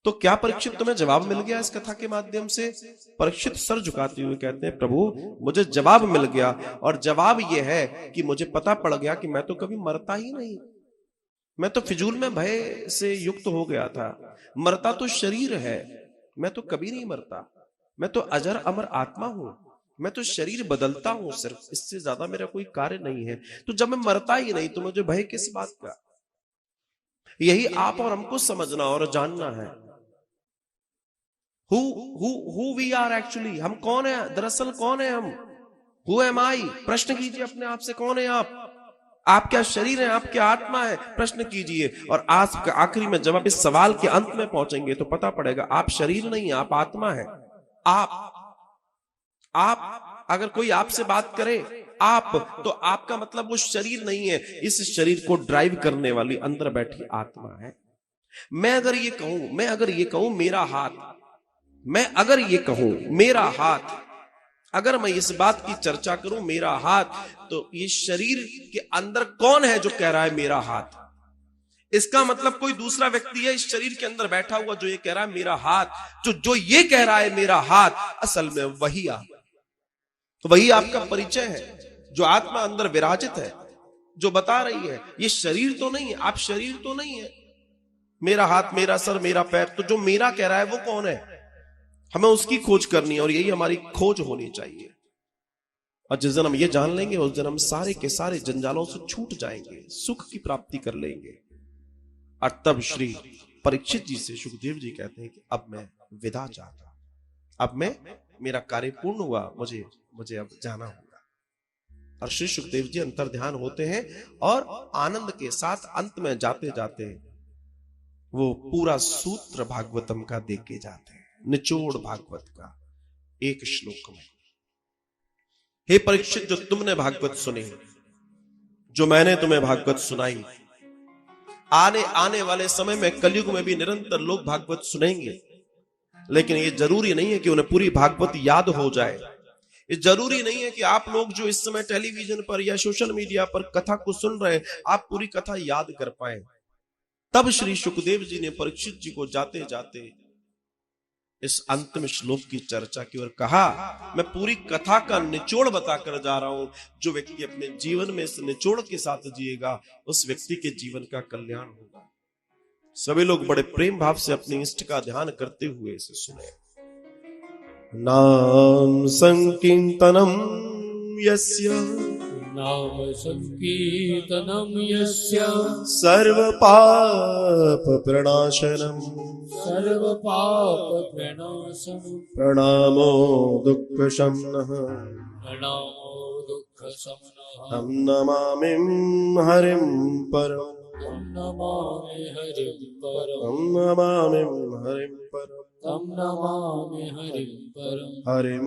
तो क्या परीक्षित तुम्हें जवाब मिल गया इस कथा के माध्यम से? परीक्षित सर झुकाते हुए कहते हैं, प्रभु मुझे जवाब मिल गया, और जवाब यह है कि मुझे पता पड़ गया कि मैं तो कभी मरता ही नहीं। मैं तो फिजूल में भय से युक्त हो गया था। मरता तो शरीर है, मैं तो कभी नहीं मरता। मैं तो अजर अमर आत्मा हूं। मैं तो शरीर बदलता हूं सिर्फ, इससे ज्यादा मेरा कोई कार्य नहीं है। तो जब मैं मरता ही नहीं तो मुझे भय किस बात का? यही आप और हमको समझना और जानना है। हु वी आर एक्चुअली, हम कौन है दरअसल, कौन है हम? हु एम आई? प्रश्न कीजिए अपने आप से, कौन है आप? आप क्या शरीर है, आप क्या आत्मा है? प्रश्न कीजिए, और आज का आखिरी में जब आप इस सवाल के अंत में पहुंचेंगे तो पता पड़ेगा आप शरीर नहीं, आप आत्मा है। आप अगर कोई आपसे बात करे आप, तो आपका मतलब वो शरीर नहीं है, इस शरीर को ड्राइव करने वाली अंदर बैठी आत्मा है। मैं अगर ये कहूं मेरा हाथ, मैं अगर ये कहूं मेरा हाथ, अगर मैं इस बात की चर्चा करूं मेरा हाथ, तो ये शरीर के अंदर कौन है जो कह रहा है मेरा हाथ? इसका मतलब कोई दूसरा व्यक्ति है इस शरीर के अंदर बैठा हुआ जो ये कह रहा है मेरा हाथ। जो ये कह रहा है मेरा हाथ, असल में वही आप, तो वही आपका परिचय है। जो आत्मा अंदर विराजित है, जो बता रही है ये शरीर तो नहीं है, आप शरीर तो नहीं है। मेरा हाथ, मेरा सर, मेरा पैर, तो जो मेरा कह रहा है वो कौन है? हमें उसकी खोज करनी है, और यही हमारी खोज होनी चाहिए। और जिस दिन हम ये जान लेंगे उस दिन हम सारे के सारे जंजालों से छूट जाएंगे, सुख की प्राप्ति कर लेंगे। और तब श्री परीक्षित जी से सुखदेव जी कहते हैं कि अब मैं विदा चाहता, अब मैं, मेरा कार्य पूर्ण हुआ, मुझे अब जाना होगा। और श्री सुखदेव जी अंतर ध्यान होते हैं और आनंद के साथ अंत में जाते जाते वो पूरा सूत्र भागवतम का देख के जाते हैं, निचोड़ भागवत का एक श्लोक में। हे परीक्षित, जो तुमने भागवत सुने, जो मैंने तुम्हें भागवत सुनाई, आने वाले समय में कलयुग में भी निरंतर लोग भागवत सुनेंगे, लेकिन ये जरूरी नहीं है कि उन्हें पूरी भागवत याद हो जाए। ये जरूरी नहीं है कि आप लोग जो इस समय टेलीविजन पर या सोशल मीडिया पर कथा को सुन रहे हैं, आप पूरी कथा याद कर पाए। तब श्री सुखदेव जी ने परीक्षित जी को जाते जाते इस अंतिम श्लोक की चर्चा की और कहा, मैं पूरी कथा का निचोड़ बताकर जा रहा हूं। जो व्यक्ति अपने जीवन में इस निचोड़ के साथ जिएगा, उस व्यक्ति के जीवन का कल्याण होगा। सभी लोग बड़े प्रेम भाव से अपने इष्ट का ध्यान करते हुए इसे सुने। नाम संकीर्तनम यस्य, नाम संकीर्तनम यस्य, सर्व पाप प्रणाशनम, सर्व पाप प्रणाशनम, प्रणामो दुःख शमनः, प्रणामो दुःख शमनः, हम नमामि हरिं परम, तं नमामि हरिं परम, हम नमामि हरिं परम, तं नमामि हरिं परम। हरिं